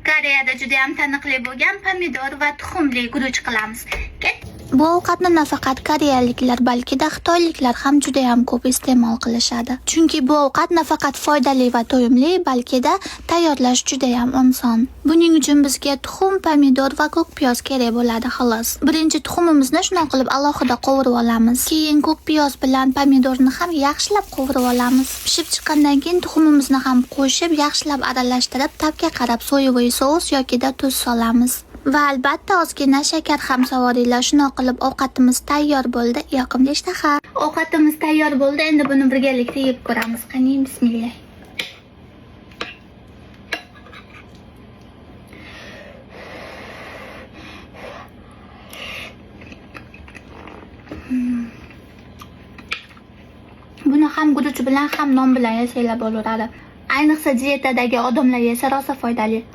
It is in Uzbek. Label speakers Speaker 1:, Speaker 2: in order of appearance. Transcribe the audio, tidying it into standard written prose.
Speaker 1: Koreyada juda ham taniqli bo'lgan pomidor va tuxumli guruch qilamiz.
Speaker 2: Bu ovqatni nafaqat koreyaliklar, balki da xitoyliklar ham juda ham ko'p iste'mol qilishadi. Chunki bu ovqat nafaqat foydali va to'yimli, balki da tayyorlash juda ham oson. Buning uchun bizga tuxum, pomidor va ko'k piyoz kerak bo'ladi xolos. Birinchi tuxumimizni shunday qilib alohida qovurib olamiz. Keyin ko'k piyoz bilan pomidorni ham yaxshilab qovurib olamiz. Pishib chiqqandan keyin tuxumimizni ham qo'shib, yaxshilab aralashtirib, tabga qarab so'yavoy sos yoki da tuz solamiz. Va albatta ozgina shakar ham savoringlar. Shunday qilib ovqatimiz tayyor bo'ldi. Yoqimli ishtaha.
Speaker 1: Ovqatimiz tayyor bo'ldi. Endi buni birgalikda yeb ko'ramiz. Qani, bismillah. Buni ham guruch bilan ham non bilan yesanglar bo'laveradi. Ayniqsa diyetadagi odamlar yesa rosa foydali.